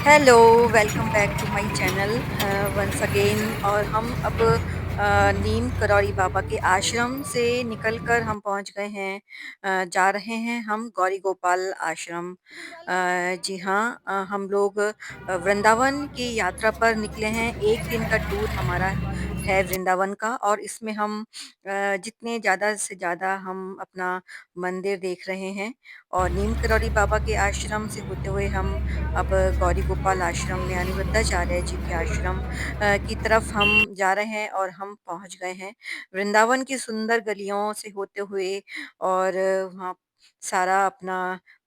Hello, welcome back to my channel once again. और हम अब नीम करौरी बाबा के आश्रम से निकलकर हम पहुंच गए हैं। जा रहे हैं हम गौरी गोपाल आश्रम। जी हाँ, हम लोग वृंदावन की यात्रा पर निकले हैं। एक दिन का टूर हमारा है वृंदावन का, और इसमें हम जितने ज़्यादा से ज़्यादा हम अपना मंदिर देख रहे हैं। और नीम करौरी बाबा के आश्रम से होते हुए हम अब गौरी गोपाल आश्रम में अनिरुद्धाचार्य जी के आश्रम की तरफ हम जा रहे हैं, और हम पहुंच गए हैं वृंदावन की सुंदर गलियों से होते हुए। और वहाँ सारा अपना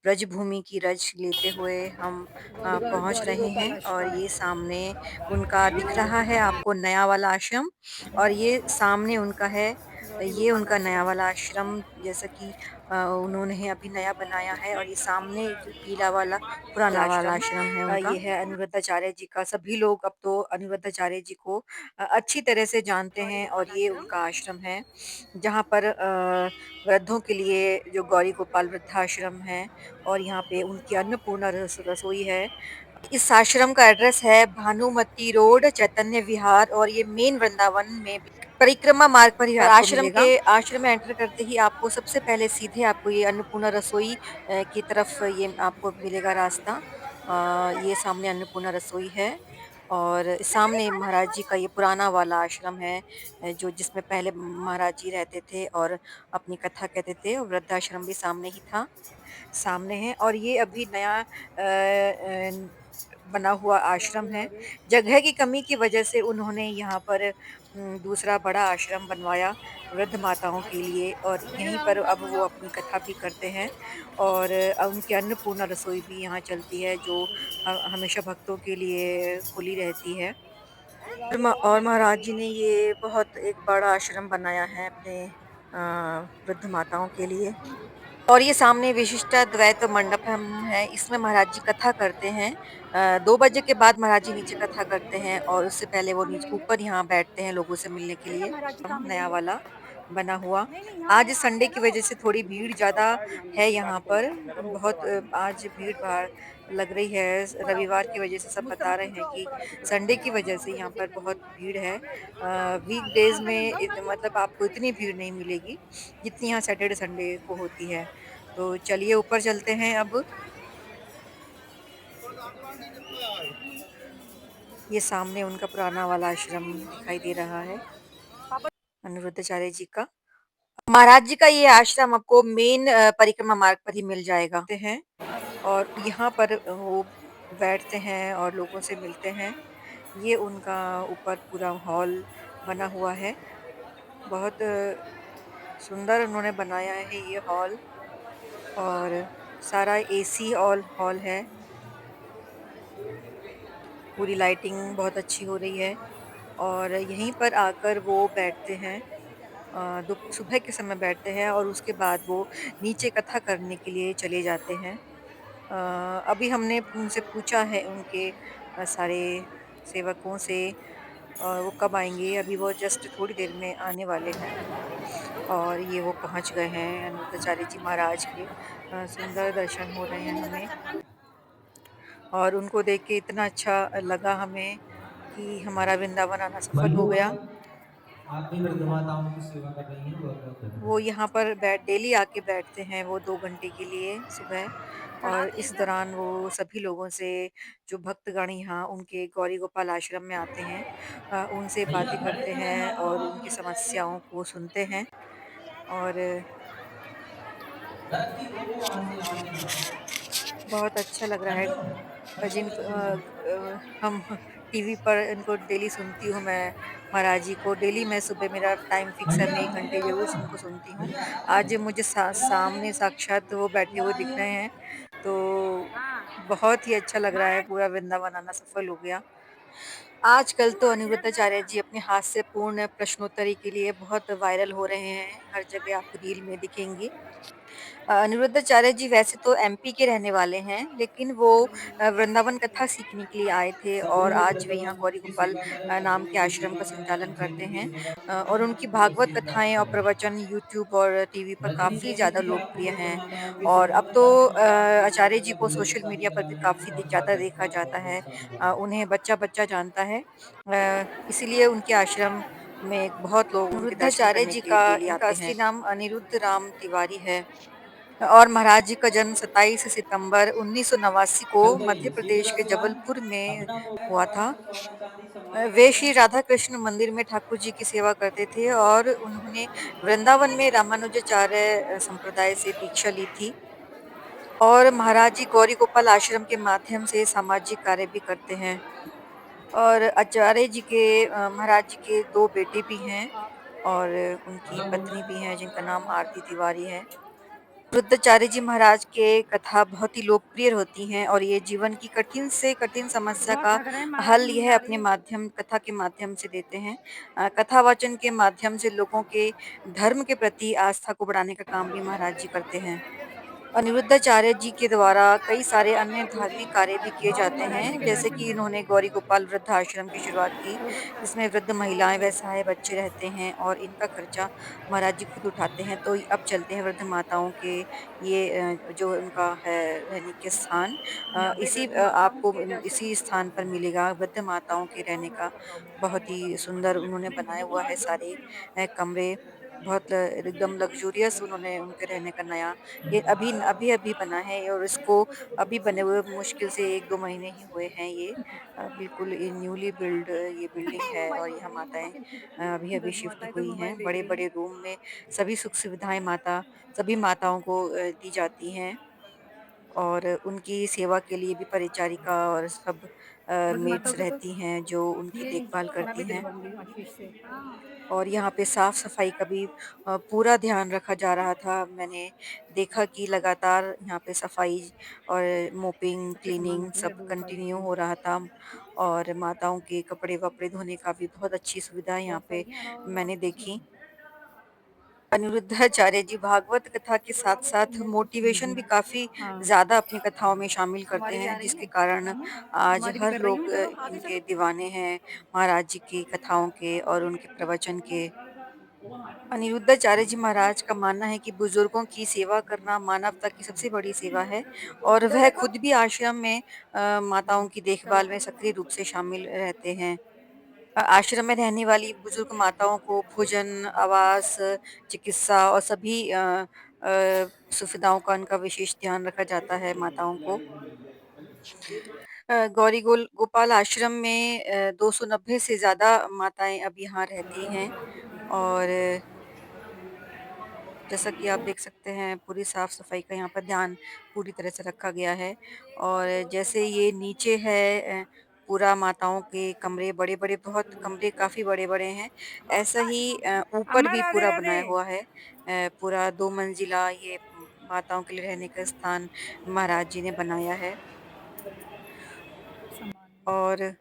ब्रजभूमि की रज लेते हुए हम पहुंच गौरी रहे गोपाल हैं। और आश्रम। ये सामने उनका दिख रहा है आपको नया वाला आश्रम, और ये सामने उनका है, गौरी ये गोपाल उनका नया आश्रम। वाला आश्रम जैसा कि उन्होंने अभी नया बनाया है। और ये सामने जो पीला वाला पुराना वाला आश्रम है उनका, ये है अनिरुद्धाचार्य जी का। सभी लोग अब तो अनिरुद्धाचार्य जी को अच्छी तरह से जानते गौरी हैं, और गोपाल ये आश्रम। उनका आश्रम है जहाँ पर वृद्धों के लिए जो गौरी गोपाल वृद्धाश्रम है, और यहाँ पे उनकी अन्नपूर्णा रसोई है। इस आश्रम का एड्रेस है भानुमती रोड, चैतन्य विहार, और ये मेन वृंदावन में परिक्रमा मार्ग पर ही और आपको आश्रम मिलेगा। के आश्रम में एंटर करते ही आपको सबसे पहले सीधे आपको ये अन्नपूर्णा रसोई की तरफ ये आपको मिलेगा रास्ता। ये सामने अन्नपूर्णा रसोई है, और सामने महाराज जी का ये पुराना वाला आश्रम है, जो जिसमें पहले महाराज जी रहते थे और अपनी कथा कहते थे। और वृद्धाश्रम भी सामने ही था, सामने है। और ये अभी नया बना हुआ आश्रम है। जगह की कमी की वजह से उन्होंने यहाँ पर दूसरा बड़ा आश्रम बनवाया वृद्ध माताओं के लिए, और यहीं पर अब वो अपनी कथा भी करते हैं। और उनकी अन्नपूर्णा रसोई भी यहाँ चलती है, जो हमेशा भक्तों के लिए खुली रहती है। और महाराज जी ने ये बहुत एक बड़ा आश्रम बनाया है अपने वृद्ध माताओं के लिए। और ये सामने विशिष्टाद्वैत मंडप है, इसमें महाराज जी कथा करते हैं। 2 बजे के बाद महाराज जी नीचे कथा करते हैं, और उससे पहले वो नीचे ऊपर यहाँ बैठते हैं लोगों से मिलने के लिए। नया वाला बना हुआ। आज संडे की वजह से थोड़ी भीड़ ज़्यादा है यहाँ पर, बहुत आज भीड़-भाड़ लग रही है। रविवार की वजह से सब बता रहे हैं कि संडे की वजह से यहाँ पर बहुत भीड़ है। वीकडेज़ में मतलब आपको इतनी भीड़ नहीं मिलेगी, जितनी यहाँ सैटरडे संडे को होती है। तो चलिए ऊपर चलते हैं अब। ये सामने उनका पुराना वाला आश्रम दिखाई दे रहा है, अनिरुद्धाचार्य जी का। महाराज जी का ये आश्रम आपको मेन परिक्रमा मार्ग पर ही मिल जाएगा। ते हैं, और यहाँ पर वो बैठते हैं और लोगों से मिलते हैं। ये उनका ऊपर पूरा हॉल बना हुआ है। बहुत सुंदर उन्होंने बनाया है ये हॉल, और सारा एसी ऑल हॉल है। पूरी लाइटिंग बहुत अच्छी हो रही है, और यहीं पर आकर वो बैठते हैं। सुबह के समय बैठते हैं, और उसके बाद वो नीचे कथा करने के लिए चले जाते हैं। अभी हमने उनसे पूछा है उनके सारे सेवकों से, और वो कब आएंगे। अभी वो जस्ट थोड़ी देर में आने वाले हैं, और ये वो पहुंच गए हैं अनिरुद्धाचार्य जी महाराज के। सुंदर दर्शन हो रहे हैं हमें, और उनको देख के इतना अच्छा लगा हमें कि हमारा वृंदावन आना सफल हो मल्लू गया। आप भी वृद्ध माताओं की सेवा कर रही हैं, बहुत बहुत वो धन्यवाद। यहाँ पर डेली आके बैठते हैं वो 2 घंटे के लिए सुबह। और इस दौरान वो सभी लोगों से, जो भक्तगण यहाँ उनके गौरी गोपाल आश्रम में आते हैं, उनसे भैया बातें खड़े करते हैं हैं हमारे और पास उनकी में। समस्याओं को सुनते हैं। और धरती प्रभु आने आने ना। बहुत अच्छा लग रहा है। हेलो। हम टीवी पर इनको डेली सुनती हूँ मैं, महाराज जी को डेली। मैं सुबह, मेरा टाइम फिक्स है, भैया मैं 1 घंटे भैया ज़रूर उनको सुनती हूँ। भैया आज मुझे सामने साक्षात वो बैठे हुए दिख रहे हैं, तो बहुत ही अच्छा लग रहा है, पूरा वृंदावन आना सफल हो गया। आजकल तो अनिरुद्धाचार्य जी अपने हास्य पूर्ण प्रश्नोत्तरी के लिए बहुत वायरल हो रहे हैं, हर जगह आपको रील में दिखेंगे। अनिरुद्धाचार्य जी वैसे तो एमपी के रहने वाले हैं, लेकिन वो वृंदावन कथा सीखने के लिए आए थे और सभी लोग आज भी यहाँ वृंदावन गौरी की गोपाल सेवा करें, नाम भगवान के की आश्रम सेवा का करें, संचालन उनसे करते जुड़ी हैं। जिम्मेदारी और निभाएं, उनकी उनकी भागवत आशीर्वाद कथाएँ और करें। प्रवचन यूट्यूब और टीवी पर रजनी काफ़ी कहती ज़्यादा थी आपको लोकप्रिय वृद्ध हैं माताओं की और सेवा अब तो करने के लिए आपको ये आचार्य जी जगह को दी है, सोशल मीडिया शादी पर भी वाले काफ़ी बहुत ज़्यादा स्वागत देखा है, जाता बहुत बहुत है। स्वागत है। उन्हें बच्चा-बच्चा जानता है। इसीलिए उनके आश्रम में बहुत लोग उनके दर्शन अनिरुद्धाचार्य करने जी के का के लिए इनका आते असली हैं। नाम अनिरुद्ध राम तिवारी है और महाराज जी का जन्म 27 सितंबर 1989 को चल मध्य देंगे, प्रदेश सीधा के सुबह जबलपुर में अपना मोबाइल हुआ मोबाइल था। से सोना चांदी संभाल के वे रखना। श्री राधा कृष्ण मंदिर में ठाकुर जी की सेवा करते थे और उन्होंने वृंदावन में रामानुजाचार्य संप्रदाय से दीक्षा ली थी और महाराज जी गौरी गोपाल आश्रम के माध्यम से सामाजिक कार्य भी करते हैं। और आचार्य जी के महाराज जी के 2 बेटे भी हैं और उनकी पत्नी भी हैं जिनका नाम आरती तिवारी है। रुद्राचार्य जी महाराज के कथा बहुत ही लोकप्रिय होती हैं और ये जीवन की कठिन से कठिन समस्या का हल यह अपने माध्यम कथा के माध्यम से देते हैं। कथा वाचन के माध्यम से लोगों के धर्म के प्रति आस्था को बढ़ाने का काम भी महाराज जी करते हैं। अनिरुद्धाचार्य जी के द्वारा कई सारे अन्य धार्मिक कार्य भी किए जाते हैं, जैसे कि इन्होंने गौरी गोपाल वृद्ध आश्रम की शुरुआत की, जिसमें वृद्ध महिलाएं व असहाय बच्चे रहते हैं और इनका खर्चा महाराज जी खुद उठाते हैं। तो अब चलते हैं वृद्ध माताओं के ये जो उनका है रहने के स्थान, आपको इसी स्थान पर मिलेगा वृद्ध माताओं के रहने का बहुत ही सुंदर उन्होंने बनाया हुआ है सारे कमरे, बहुत एकदम लग्जूरियस उन्होंने उनके रहने का नया, ये अभी-अभी बना है और इसको अभी बने हुए मुश्किल से 1-2 महीने ही हुए हैं ये। बिल्कुल ये न्यूली बिल्ड ये बिल्डिंग है और यहाँ माताएँ अभी-अभी शिफ्ट हुई हैं। बड़े-बड़े रूम में सभी सुख-सुविधाएँ सभी माताओं को दी जाती हैं और उनकी सेवा के लिए भी परिचारिका और सब मेड्स रहती हैं जो उनकी देखभाल करती हैं। और यहाँ पे साफ-सफाई का भी पूरा ध्यान रखा जा रहा था। मैंने देखा कि लगातार यहाँ पे सफाई और मोपिंग, क्लीनिंग सब कंटिन्यू हो रहा था और माताओं के कपड़े-वपड़े धोने का भी बहुत अच्छी सुविधा यहाँ पे मैंने देखी। अनिरुद्धाचार्य जी भागवत कथा के साथ-साथ मोटिवेशन भी काफ़ी ज़्यादा अपनी कथाओं में शामिल करते हैं, जिसके कारण आज हर लोग इनके दीवाने हैं, महाराज जी की कथाओं के और उनके प्रवचन के। अनिरुद्धाचार्य जी महाराज का मानना है कि बुजुर्गों की सेवा करना मानवता की सबसे बड़ी सेवा है और वह खुद भी आश्रम में माताओं की देखभाल में सक्रिय रूप से शामिल रहते हैं। आश्रम में रहने वाली बुजुर्ग माताओं को भोजन, आवास, चिकित्सा और सभी सुविधाओं का उनका विशेष ध्यान रखा जाता है माताओं को। गौरी गोपाल आश्रम में 290 से ज़्यादा माताएँ अब यहाँ रहती हैं और जैसा कि आप देख सकते हैं पूरी साफ-सफाई का यहाँ पर ध्यान पूरी तरह से रखा गया है और जैसे ये नीचे है पूरा माताओं के कमरे बड़े-बड़े बहुत कमरे काफ़ी बड़े-बड़े हैं। ऐसा ही ऊपर भी पूरा बनाया हुआ है। पूरा 2 मंजिला ये माताओं के लिए रहने का स्थान महाराज जी ने बनाया है। और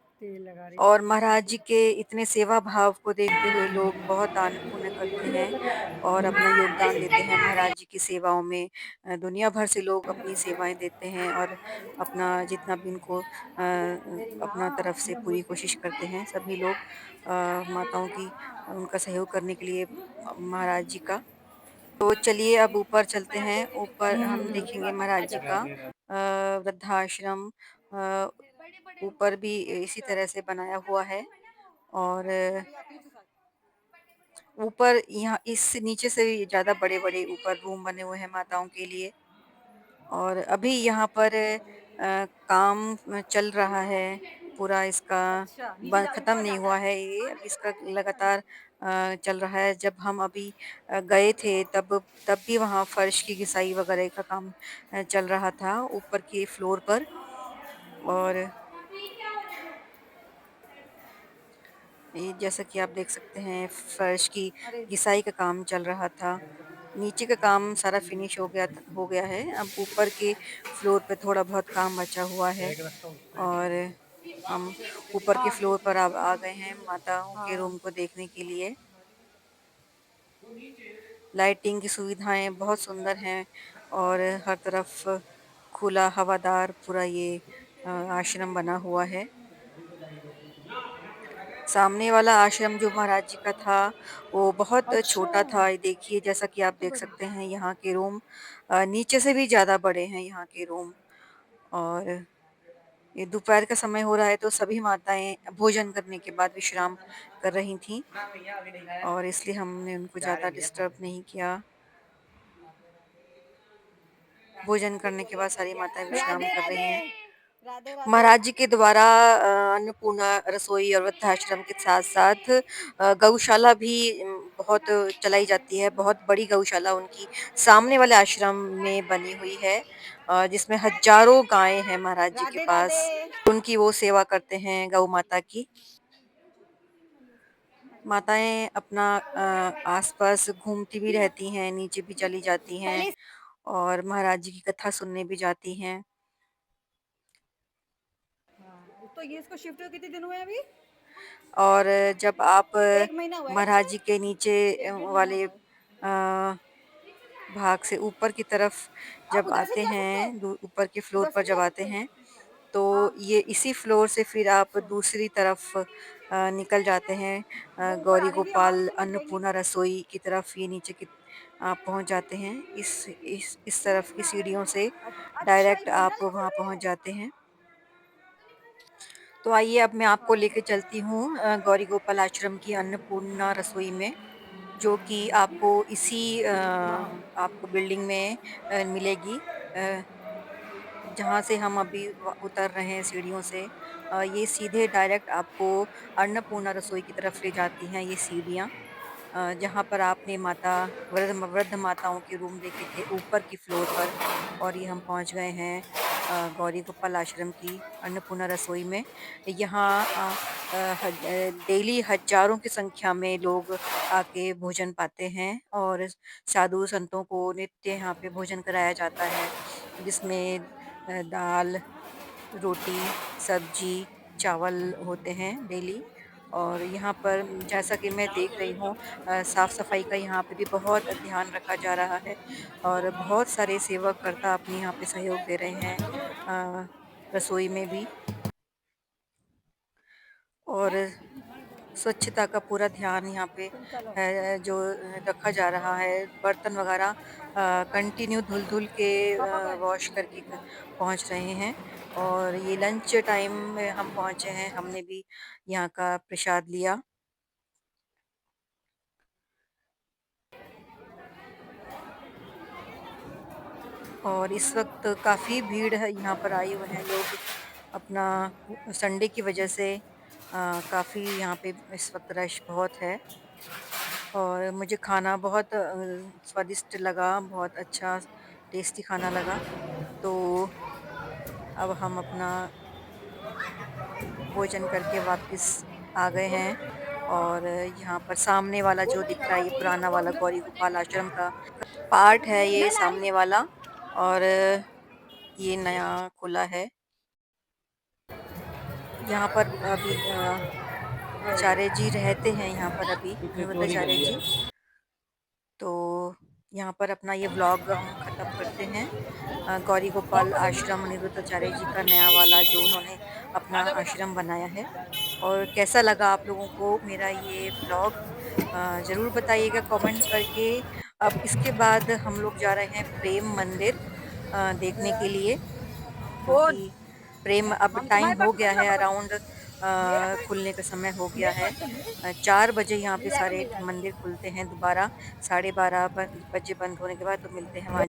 और महाराज जी के इतने सेवा भाव को देखते हुए लोग बहुत दान पुण्य करते हैं और अपना योगदान देते हैं महाराज जी की सेवाओं में। दुनिया भर से लोग अपनी सेवाएँ देते हैं और अपना जितना भी उनको अपना तरफ से पूरी कोशिश करते हैं सभी लोग माताओं की उनका सहयोग करने के लिए महाराज जी का। तो चलिए अब ऊपर चलते हैं, ऊपर हम देखेंगे महाराज जी का वृद्धाश्रम अ, ऊपर भी इसी तरह से बनाया हुआ है और ऊपर यहाँ इस नीचे से भी ज़्यादा बड़े-बड़े ऊपर रूम बने हुए हैं माताओं के लिए और अभी यहाँ पर काम चल रहा है, पूरा इसका खत्म नहीं हुआ है ये, अभी इसका लगातार चल रहा है। जब हम अभी गए थे तब भी वहाँ फर्श की घिसाई वगैरह का काम चल रहा था ऊपर के फ्लोर पर और ये जैसा कि आप देख सकते हैं फर्श की घिसाई का काम चल रहा था। नीचे का काम सारा फिनिश हो गया है। अब ऊपर के फ्लोर पे थोड़ा बहुत काम बचा हुआ है और हम ऊपर के फ्लोर पर अब आ गए हैं माताओं के रूम को देखने के लिए। लाइटिंग की सुविधाएँ बहुत सुंदर हैं और हर तरफ खुला हवादार पूरा ये आश्रम बना हुआ है। सामने वाला आश्रम जो महाराज जी का था, वो बहुत अच्छा। छोटा था। ये देखिए जैसा कि आप देख सकते हैं यहाँ के रूम नीचे से भी ज़्यादा बड़े हैं यहाँ के रूम। और ये दोपहर का समय हो रहा है तो सभी माताएँ भोजन करने के बाद विश्राम कर रही थीं और इसलिए हमने उनको ज़्यादा डिस्टर्ब नहीं किया। भोजन करने के बाद सारी माताएँ विश्राम राधे कर रही राधे। हैं। राधे राधे। महाराज जी के द्वारा अन्नपूर्णा रसोई और वृद्धाश्रम के साथ-साथ गौशाला भी बहुत चलाई जाती है। बहुत बड़ी गौशाला उनकी सामने वाले आश्रम में बनी हुई है जिसमें हज़ारों गायें हैं महाराज जी के राधे राधे। पास। उनकी वो सेवा करते हैं गौ माता की। माताएँ अपना आस-पास घूमती भी रहती हैं, नीचे भी चली जाती हैं पहले और महाराज जी की कथा सुनने भी जाती हैं। तो ये इसको शिफ्ट हुए कितने दिन हुए अभी? और जब आप 1 महीना हुआ है ना महाराज इसको? जी के नीचे 1 डेढ़ महीना वाले हुआ। भाग से ऊपर की तरफ आप जब उधर से आते भी आ सकते हो? हैं, ऊपर के फ्लोर उधर से पर भी जब आ आते सकते हो? हैं, तो हाँ। ये इसी फ्लोर से फिर आप दूसरी तरफ निकल जाते हैं वो ऊपर गौरी आ रही थी आवाज़ गोपाल तो मैं गई नहीं। अन्नपूर्णा रसोई की तरफ। ये नीचे की आप पहुंच जाते हैं इस तरफ की सीढ़ियों से अच्छा ये डायरेक्ट झंडा आप लेके वहां चल रही पहुंच है? जाते हैं। तो आइए अब मैं आपको लेके चलती हूँ गौरी गोपाल आश्रम की अन्नपूर्णा रसोई में, जो कि आपको इसी आपको बिल्डिंग में मिलेगी जहाँ से हम अभी उतर रहे हैं सीढ़ियों से। ये सीधे डायरेक्ट आपको अन्नपूर्णा रसोई की तरफ ले जाती हैं ये सीढ़ियाँ। जहाँ पर आपने वृद्ध माताओं के रूम देखे थे ऊपर की फ्लोर पर, और ये हम पहुँच गए हैं गौरी गोपाल आश्रम की अन्नपूर्णा रसोई में। यहाँ डेली हज़ारों की संख्या में लोग आके भोजन पाते हैं और साधु संतों को नित्य यहाँ पे भोजन कराया जाता है, जिसमें दाल, रोटी, सब्जी, चावल होते हैं डेली। और यहाँ पर जैसा कि मैं देख रही हूँ साफ-सफाई का यहाँ पे भी बहुत ध्यान रखा जा रहा है और बहुत सारे सेवाकर्ता अपने यहाँ पे सहयोग दे रहे हैं रसोई में भी। और स्वच्छता का पूरा ध्यान यहाँ पे जो रखा जा रहा है। बर्तन वगैरह कंटिन्यू धुल-धुल के वॉश करके पहुँच रहे हैं। और ये लंच टाइम में हम पहुँचे हैं, हमने भी यहाँ का प्रसाद लिया। और इस वक़्त काफ़ी भीड़ है, यहाँ पर आए हुए हैं लोग अपना संडे की वजह से काफ़ी यहाँ पे इस वक़्त रश बहुत है। और मुझे खाना बहुत स्वादिष्ट लगा, बहुत अच्छा टेस्टी खाना लगा। तो अब हम अपना भोजन करके वापस आ गए हैं और यहाँ पर सामने वाला जो दिख रहा है ये पुराना वाला गौरी गोपाल आश्रम का पार्ट है ये सामने वाला। और ये नया खुला है। यहाँ पर अभी आचार्य जी रहते हैं यहाँ पर अभी, विविधाचार्य जी। तो यहाँ पर अपना ये व्लॉग हम ख़त्म करते हैं। गौरी गोपाल आश्रम अनिरुद्धाचार्य जी का नया वाला जो उन्होंने अपना आश्रम बनाया है। और कैसा लगा आप लोगों को मेरा ये व्लॉग ज़रूर बताइएगा कमेंट करके। अब इसके बाद हम लोग जा रहे हैं प्रेम मंदिर देखने के लिए, फ़ोन। क्योंकि प्रेम अब मम टाइम तुम्हारे हो पास गया कितने है का पकड़। अराउंड मेरे पास खुलने का समय हो गया मेरे है। पास तो नहीं। 4 बजे यहाँ मिल पे जाएगा सारे मिल जाएगा। मंदिर खुलते हैं दोबारा, 12:30 बजे बंद होने के बाद तो मिलते हैं वहाँ।